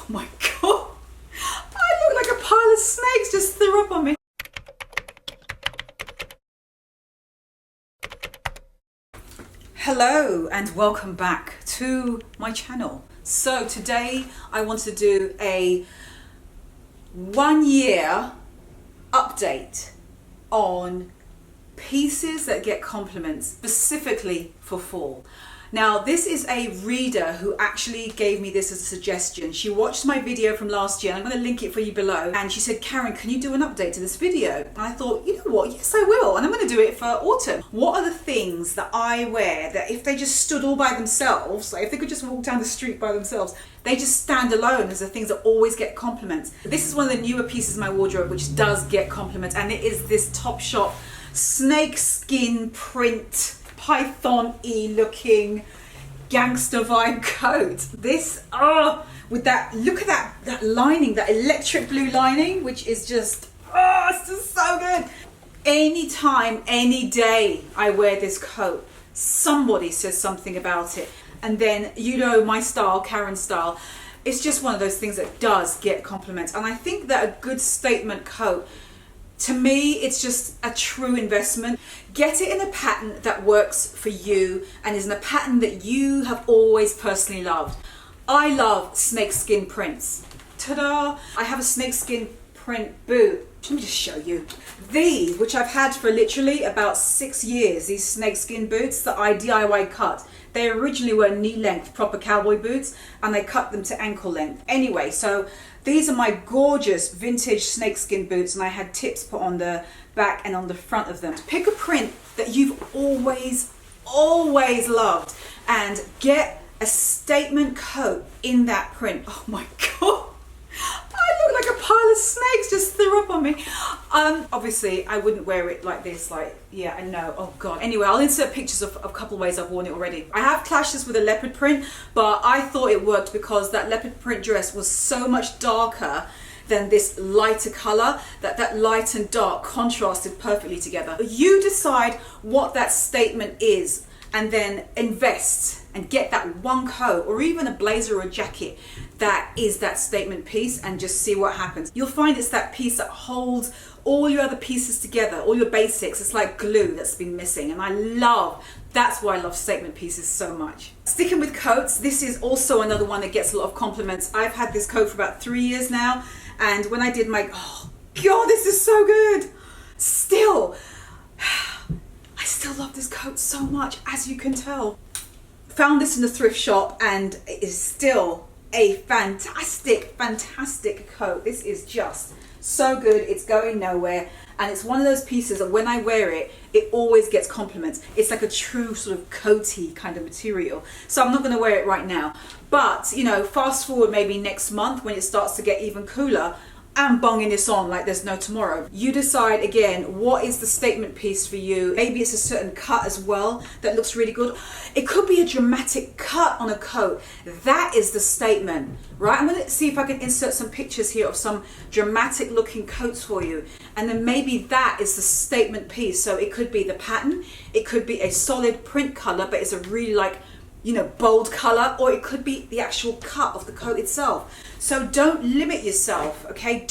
Oh my God. I look like a pile of snakes just threw up on me. Hello and welcome back to my channel. So today I want to do a 1 year update on pieces that get compliments specifically for fall. Now this is a reader who actually gave me this as a suggestion. She watched my video from last year, and I'm going to link it for you below, and she said, Karen, can you do an update to this video? And I thought, you know what, yes I will, and I'm going to do it for autumn. What are the things that I wear that if they just stood all by themselves, like if they could just walk down the street by themselves, they just stand alone as the things that always get compliments? This is one of the newer pieces in my wardrobe which does get compliments, and it is this Topshop snake skin print python-y looking gangster vibe coat. This, with that, look at that lining, that electric blue lining, which is just, it's just so good. Anytime, any day I wear this coat, somebody says something about it. And then, you know, my style, Karen's style, it's just one of those things that does get compliments. And I think that a good statement coat, to me, it's just a true investment. Get it in a pattern that works for you and is in a pattern that you have always personally loved. I love snakeskin prints. Ta-da! I have a snakeskin print boot. Let me just show you. These, which I've had for literally about 6 years, these snakeskin boots that I DIY cut. They originally were knee length, proper cowboy boots, and they cut them to ankle length. Anyway, so these are my gorgeous vintage snakeskin boots, and I had tips put on the back and on the front of them. Pick a print that you've always loved and get a statement coat in that print. Oh my God. I look like a pile of snakes just threw up on me. Obviously I wouldn't wear it like this, like, yeah, I know, oh God. Anyway, I'll insert pictures of a couple of ways I've worn it already. I have clashes with a leopard print, but I thought it worked because that leopard print dress was so much darker than this lighter color, that light and dark contrasted perfectly together. You decide what that statement is and then invest and get that one coat or even a blazer or a jacket that is that statement piece, and just see what happens. You'll find it's that piece that holds all your other pieces together, all your basics. It's like glue that's been missing, and that's why I love statement pieces so much. Sticking with coats, this is also another one that gets a lot of compliments. I've had this coat for about 3 years now, and when I did my, oh God, this is so good. Still, I still love this coat so much, as you can tell. Found this in the thrift shop, and it is still a fantastic coat. This is just so good. It's going nowhere, and it's one of those pieces that when I wear it, it always gets compliments. It's like a true sort of coaty kind of material. So I'm not going to wear it right now, but you know, fast forward maybe next month when it starts to get even cooler, I'm bonging this on like there's no tomorrow. You decide again, what is the statement piece for you? Maybe it's a certain cut as well that looks really good. It could be a dramatic cut on a coat. That is the statement, right? I'm gonna see if I can insert some pictures here of some dramatic looking coats for you. And then maybe that is the statement piece. So it could be the pattern, it could be a solid print color, but it's a really like, you know, bold color, or it could be the actual cut of the coat itself. So don't limit yourself, okay?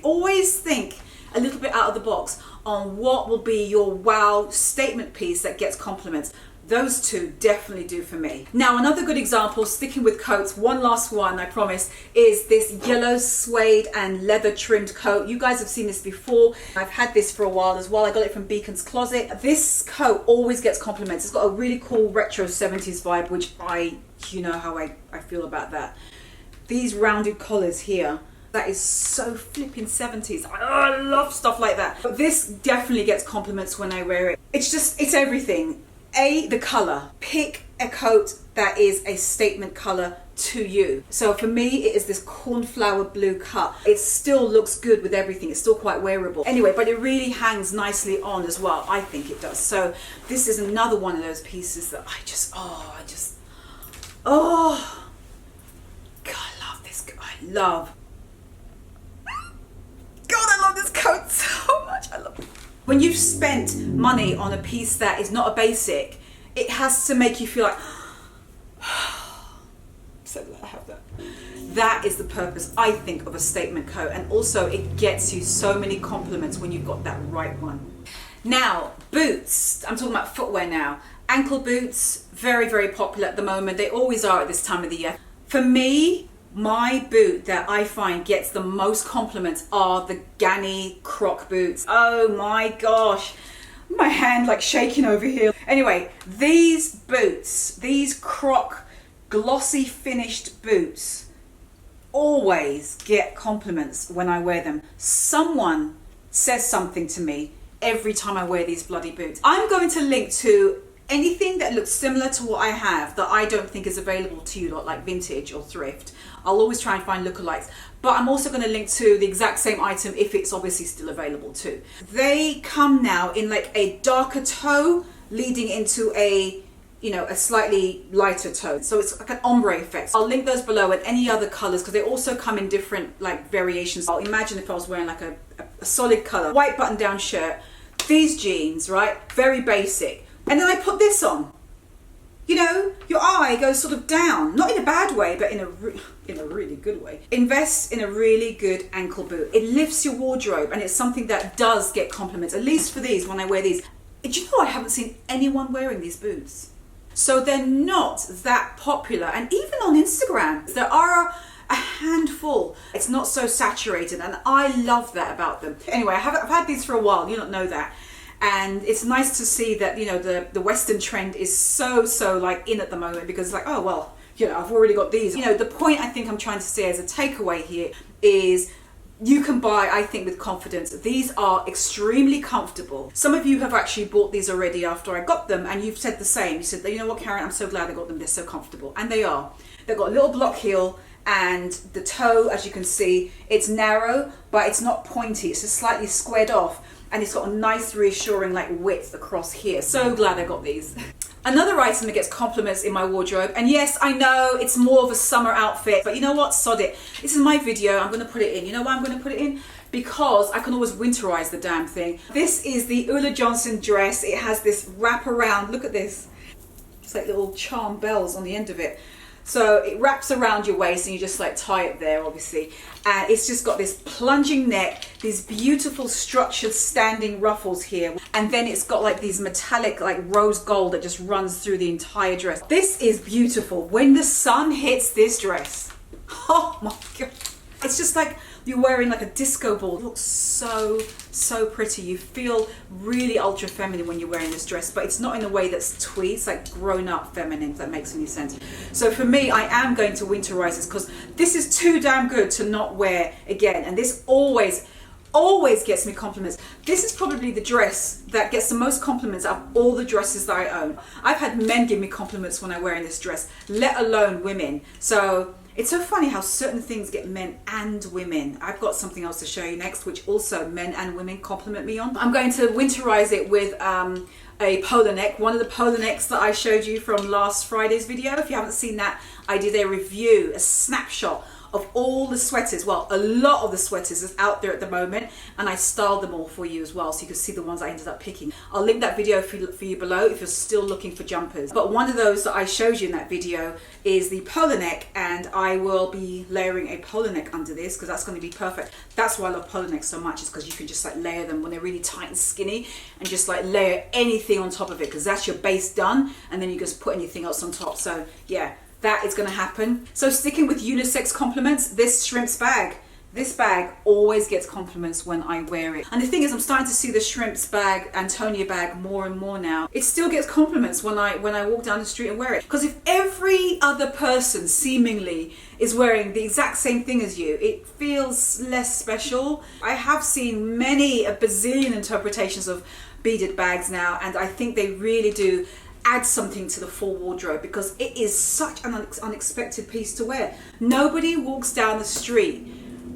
Always think a little bit out of the box on what will be your wow statement piece that gets compliments. Those two definitely do for me. Now, another good example, sticking with coats, one last one, I promise, is this yellow suede and leather trimmed coat. You guys have seen this before. I've had this for a while as well. I got it from Beacon's Closet. This coat always gets compliments. It's got a really cool retro 70s vibe, which you know how I feel about that. These rounded collars here, that is so flipping 70s. I love stuff like that. But this definitely gets compliments when I wear it. It's everything. The color. Pick a coat that is a statement color to you. So for me, it is this cornflower blue cut. It still looks good with everything. It's still quite wearable. Anyway, but it really hangs nicely on as well. I think it does. So this is another one of those pieces that God, I love this. I love this coat so much. I love it. When you've spent money on a piece that is not a basic, it has to make you feel like, so glad I have that. That is the purpose, I think, of a statement coat. And also it gets you so many compliments when you've got that right one. Now, boots. I'm talking about footwear now. Ankle boots, very, very popular at the moment. They always are at this time of the year. For me, my boot that I find gets the most compliments are the Ganni Croc boots. Oh my gosh. My hand like shaking over here. Anyway, these boots, these Croc glossy finished boots, always get compliments when I wear them. Someone says something to me every time I wear these bloody boots. I'm going to link to anything that looks similar to what I have that I don't think is available to you, like vintage or thrift. I'll always try and find lookalikes, but I'm also going to link to the exact same item if it's obviously still available too. They come now in like a darker toe leading into a, you know, a slightly lighter tone. So it's like an ombre effect. I'll link those below, and any other colors, because they also come in different like variations. I'll imagine if I was wearing like a solid color, white button down shirt, these jeans, right? Very basic. And then I put this on. You know, your eye goes sort of down, not in a bad way, but in a really good way. Invest in a really good ankle boot. It lifts your wardrobe, and it's something that does get compliments, at least for these, when I wear these. Do you know I haven't seen anyone wearing these boots? So they're not that popular. And even on Instagram, there are a handful. It's not so saturated, and I love that about them. Anyway, I've had these for a while, you don't know that. And it's nice to see that, you know, the Western trend is so like in at the moment, because it's like, oh, well, you know, I've already got these. You know, the point I think I'm trying to say as a takeaway here is you can buy, I think, with confidence. These are extremely comfortable. Some of you have actually bought these already after I got them, and you've said the same. You said, you know what, Karen, I'm so glad I got them. They're so comfortable. And they are. They've got a little block heel, and the toe, as you can see, it's narrow, but it's not pointy. It's just slightly squared off. And it's got a nice reassuring like width across here. So glad I got these. Another item that gets compliments in my wardrobe, and yes, I know it's more of a summer outfit, but you know what, sod it. This is my video, I'm gonna put it in. You know why I'm gonna put it in? Because I can always winterize the damn thing. This is the Ulla Johnson dress. It has this wrap around, look at this. It's like little charm bells on the end of it. So it wraps around your waist, and you just like tie it there, obviously. And it's just got this plunging neck, these beautiful structured standing ruffles here. And then it's got like these metallic like rose gold that just runs through the entire dress. This is beautiful. When the sun hits this dress, oh my God. It's just like you're wearing like a disco ball. It looks so pretty. You feel really ultra feminine when you're wearing this dress, but it's not in a way that's twee. It's like grown up feminine, if that makes any sense. So for me, I am going to winterize this because this is too damn good to not wear again. And this always gets me compliments. This is probably the dress that gets the most compliments out of all the dresses that I own. I've had men give me compliments when I'm wearing this dress, let alone women. So it's so funny how certain things get men and women. I've got something else to show you next, which also men and women compliment me on. I'm going to winterize it with a polo neck, one of the polo necks that I showed you from last Friday's video. If you haven't seen that, I did a review, a snapshot of all the sweaters, well, a lot of the sweaters that's out there at the moment, and I styled them all for you as well, so you can see the ones I ended up picking. I'll link that video for you below if you're still looking for jumpers. But one of those that I showed you in that video is the polo neck, and I will be layering a polo neck under this because that's going to be perfect. That's why I love polo necks so much, is because you can just like layer them when they're really tight and skinny, and just like layer anything on top of it, because that's your base done, and then you just put anything else on top. So yeah, that is going to happen. So sticking with unisex compliments, this shrimps bag. This bag always gets compliments when I wear it. And the thing is, I'm starting to see the shrimps bag, Antonia bag, more and more now. It still gets compliments when I walk down the street and wear it. Because if every other person seemingly is wearing the exact same thing as you, it feels less special. I have seen a bazillion interpretations of beaded bags now, and I think they really do add something to the full wardrobe, because it is such an unexpected piece to wear. Nobody walks down the street,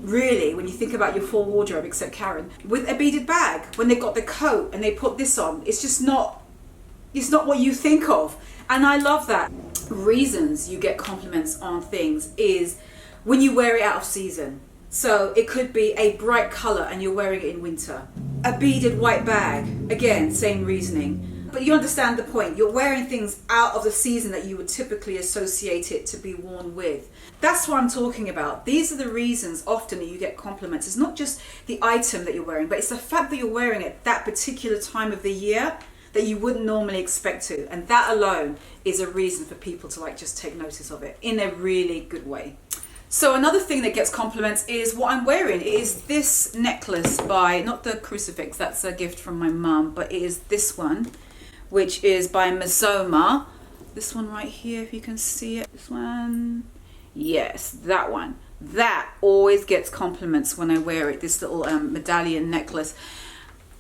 really, when you think about your full wardrobe, except Karen, with a beaded bag. When they've got the coat and they put this on, it's just not, it's not what you think of. And I love that. Reasons you get compliments on things is when you wear it out of season. So it could be a bright color and you're wearing it in winter. A beaded white bag, again, same reasoning. But you understand the point. You're wearing things out of the season that you would typically associate it to be worn with. That's what I'm talking about. These are the reasons often that you get compliments. It's not just the item that you're wearing, but it's the fact that you're wearing it that particular time of the year that you wouldn't normally expect to. And that alone is a reason for people to like just take notice of it in a really good way. So another thing that gets compliments is what I'm wearing. It is this necklace by, not the crucifix, that's a gift from my mum, but it is this one, which is by Mazoma. This one right here, if you can see it. This one. Yes, that one. That always gets compliments when I wear it. This little medallion necklace.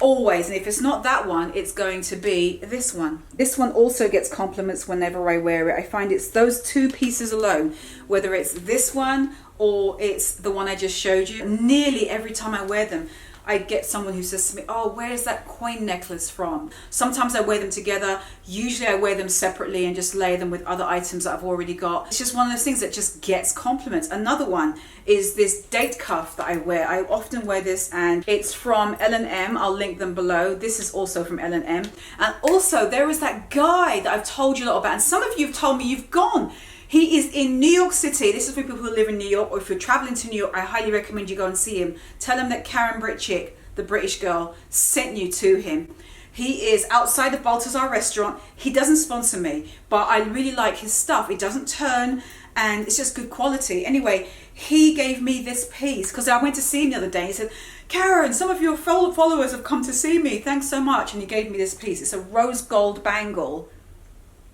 Always. And if it's not that one, it's going to be this one. This one also gets compliments whenever I wear it. I find it's those two pieces alone, whether it's this one or it's the one I just showed you. Nearly every time I wear them, I get someone who says to me, oh, where's that coin necklace from? Sometimes I wear them together. Usually I wear them separately and just lay them with other items that I've already got. It's just one of those things that just gets compliments. Another one is this date cuff that I wear. I often wear this and it's from L&M. I'll link them below. This is also from L&M. And also there is that guy that I've told you a lot about, and some of you have told me you've gone. He is in New York City. This is for people who live in New York, or if you're traveling to New York, I highly recommend you go and see him. Tell him that KarenBritChick, the British girl, sent you to him. He is outside the Balthazar restaurant. He doesn't sponsor me, but I really like his stuff. It doesn't turn and it's just good quality. Anyway, he gave me this piece because I went to see him the other day. He said, Karen, some of your followers have come to see me. Thanks so much. And he gave me this piece. It's a rose gold bangle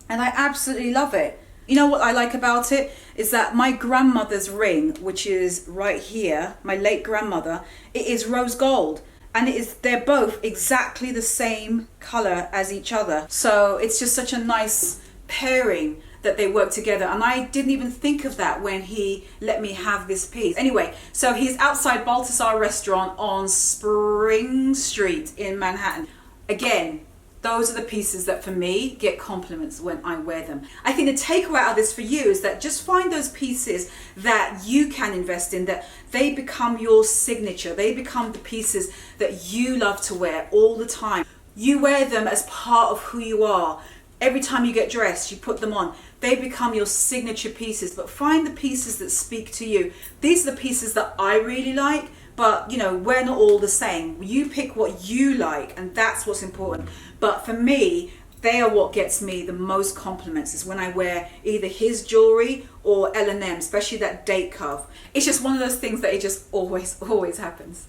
and I absolutely love it. You know what I like about it is that my grandmother's ring, which is right here, my late grandmother, it is rose gold. And they're both exactly the same color as each other. So it's just such a nice pairing that they work together. And I didn't even think of that when he let me have this piece. Anyway, so he's outside Balthazar restaurant on Spring Street in Manhattan. Again, those are the pieces that for me get compliments when I wear them. I think the takeaway out of this for you is that just find those pieces that you can invest in, that they become your signature. They become the pieces that you love to wear all the time. You wear them as part of who you are. Every time you get dressed, you put them on. They become your signature pieces, but find the pieces that speak to you. These are the pieces that I really like. But, you know, we're not all the same. You pick what you like, and that's what's important. But for me, they are what gets me the most compliments, is when I wear either his jewelry or L&M, especially that date cuff. It's just one of those things that it just always happens.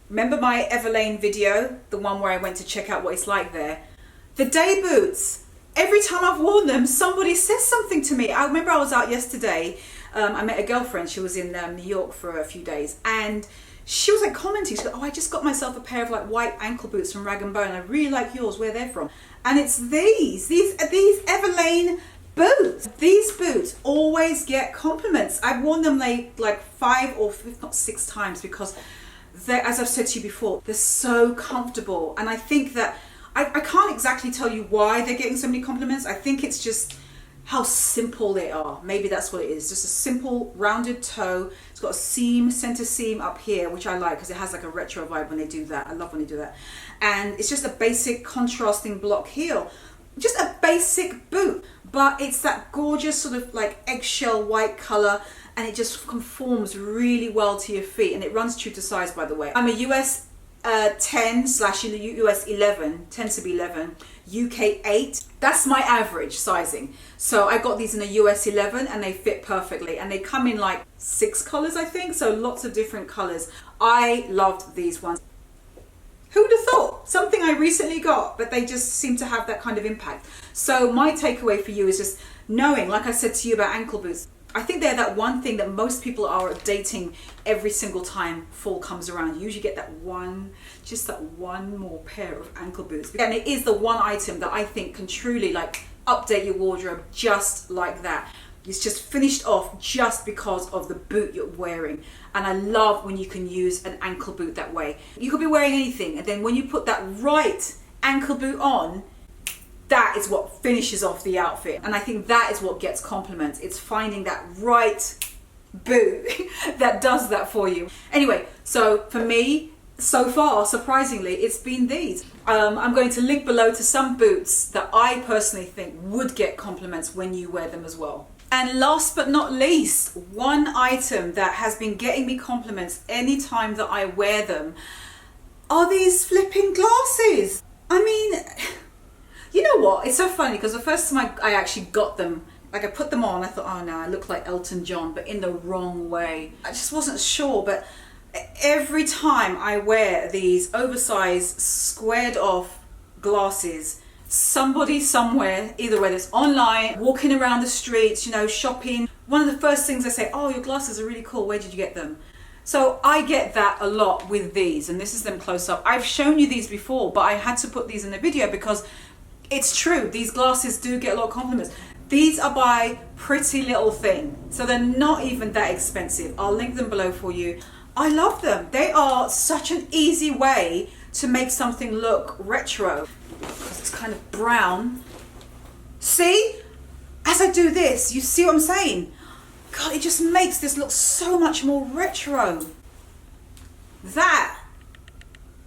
Remember my Everlane video, the one where I went to check out what it's like there? The day boots. Every time I've worn them, somebody says something to me. I remember I was out yesterday. I met a girlfriend. She was in New York for a few days, and she was like commenting. She said, oh, I just got myself a pair of like white ankle boots from Rag & Bone. I really like yours. Where they're from. And it's these Everlane boots. These boots always get compliments. I've worn them like 5 or if not 6 times because they're, as I've said to you before, they're so comfortable. And I think that I can't exactly tell you why they're getting so many compliments. I think it's just how simple they are. Maybe that's what it is. Just a simple rounded toe. It's got a seam, center seam up here, which I like because it has like a retro vibe when they do that. I love when they do that. And it's just a basic contrasting block heel. Just a basic boot, but it's that gorgeous sort of like eggshell white color, and it just conforms really well to your feet, and it runs true to size, by the way. I'm a US 10/US 11, tends to be 11, UK 8. That's my average sizing. So I got these in a US 11 and they fit perfectly, and they come in like 6 colors, I think. So lots of different colors. I loved these ones. Who would have thought? Something I recently got, but they just seem to have that kind of impact. So my takeaway for you is just knowing, like I said to you about ankle boots, I think they're that one thing that most people are dating every single time fall comes around. You usually get that one, just that one more pair of ankle boots. And it is the one item that I think can truly like update your wardrobe just like that. It's just finished off just because of the boot you're wearing. And I love when you can use an ankle boot that way. You could be wearing anything, and then when you put that right ankle boot on, that is what finishes off the outfit. And I think that is what gets compliments. It's finding that right boot that does that for you. Anyway, so for me, so far, surprisingly, it's been these. I'm going to link below to some boots that I personally think would get compliments when you wear them as well. And last but not least, one item that has been getting me compliments anytime that I wear them are these flipping glasses. I mean, you know what? It's so funny because the first time I actually got them, like I put them on, I thought, oh no, I look like Elton John, but in the wrong way. I just wasn't sure, but every time I wear these oversized, squared off glasses, somebody somewhere, either whether it's online, walking around the streets, you know, shopping, one of the first things they say, oh, your glasses are really cool, where did you get them? So I get that a lot with these, and this is them close up. I've shown you these before, but I had to put these in the video because it's true, these glasses do get a lot of compliments. These are by Pretty Little Thing, so they're not even that expensive. I'll link them below for you. I love them. They are such an easy way to make something look retro. Because it's kind of brown. See? As I do this, you see what I'm saying? God, it just makes this look so much more retro. That.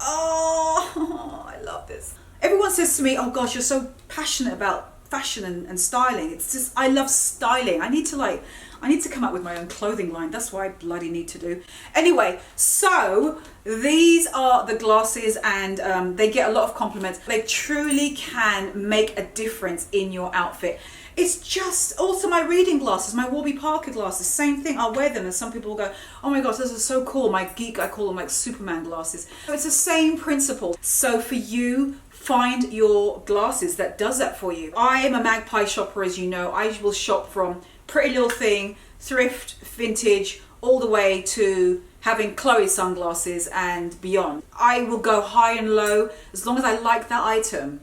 Oh, I love this. Everyone says to me, oh gosh, you're so passionate about fashion and styling. It's just, I love styling. I need to come up with my own clothing line. That's what I bloody need to do. Anyway, so these are the glasses, and they get a lot of compliments. They truly can make a difference in your outfit. It's just also my reading glasses, my Warby Parker glasses, same thing. I'll wear them and some people will go, oh my gosh, those are so cool. My geek, I call them like Superman glasses. So it's the same principle. So for you, find your glasses that does that for you. I am a magpie shopper, as you know. I will shop from Pretty Little Thing, thrift, vintage, all the way to having Chloe sunglasses and beyond. I will go high and low as long as I like that item.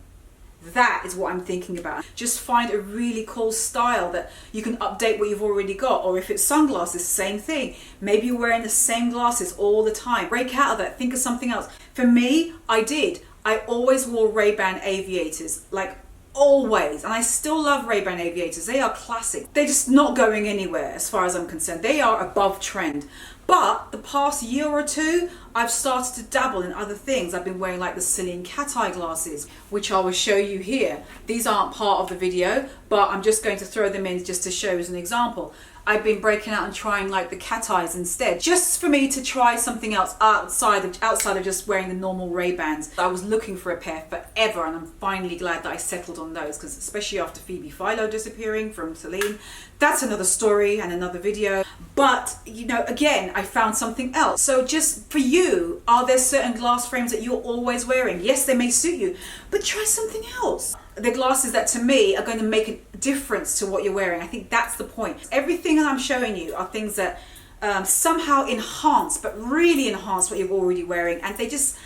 That is what I'm thinking about. Just find a really cool style that you can update what you've already got. Or if it's sunglasses, same thing. Maybe you're wearing the same glasses all the time. Break out of that, think of something else. For me, I always wore Ray-Ban aviators, like always, and I still love Ray-Ban aviators. They are classic. They're just not going anywhere as far as I'm concerned. They are above trend. But the past year or two, I've started to dabble in other things. I've been wearing like the Celine cat eye glasses, which I will show you here. These aren't part of the video, but I'm just going to throw them in just to show as an example. I've been breaking out and trying like the cat eyes instead, just for me to try something else outside of just wearing the normal Ray-Bans. I was looking for a pair forever, and I'm finally glad that I settled on those, because especially after Phoebe Philo disappearing from Celine, that's another story and another video. But you know, again, I found something else. So just for you, are there certain glass frames that you're always wearing? Yes, they may suit you, but try something else. The glasses that to me are going to make a difference to what you're wearing. I think that's the point. Everything that I'm showing you are things that somehow enhance, but really enhance what you're already wearing, and they just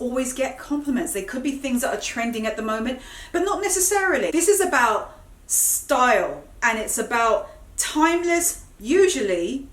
always get compliments. They could be things that are trending at the moment, but not necessarily. This is about style, and it's about timeless, usually,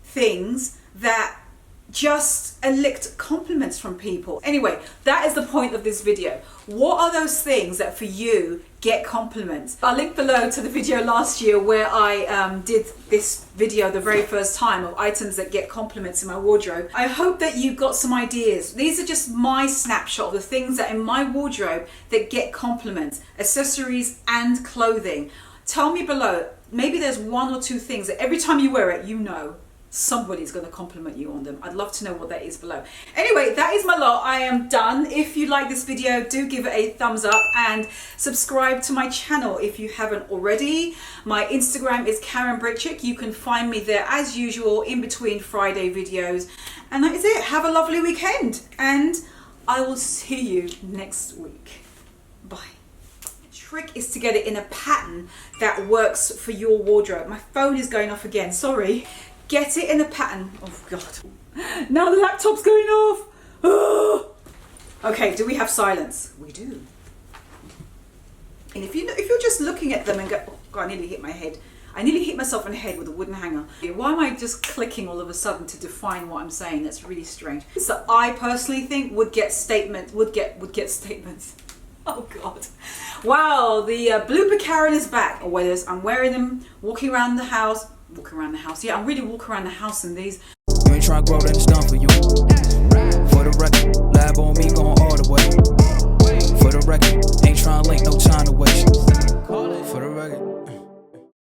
things that just elect compliments from people. Anyway, that is the point of this video. What are those things that for you get compliments? I'll link below to the video last year where I did this video the very first time of items that get compliments in my wardrobe. I hope that you got some ideas. These are just my snapshot of the things that in my wardrobe that get compliments, accessories and clothing. Tell me below, maybe there's one or two things that every time you wear it, you know somebody's going to compliment you on them. I'd love to know what that is below. Anyway, that is my lot. I am done. If you like this video, do give it a thumbs up and subscribe to my channel if you haven't already. My Instagram is KarenBritChick. You can find me there as usual in between Friday videos. And that is it. Have a lovely weekend, and I will see you next week. Bye. The trick is to get it in a pattern that works for your wardrobe. My phone is going off again, sorry. Get it in a pattern. Oh God. Now the laptop's going off. Oh. Okay, do we have silence? We do. And if you're just looking at them and go, oh God, I nearly hit my head. I nearly hit myself in the head with a wooden hanger. Why am I just clicking all of a sudden to define what I'm saying? That's really strange. So I personally think would get statements. Oh God. Wow, the blooper Karen is back. Or whether I'm wearing them, walking around the house. Yeah, I'm really walking around the house in these. You ain't trying to grow that stuff for you. For the record, lab on me going all the way. For the record, ain't tryna link, no time to waste. For the record.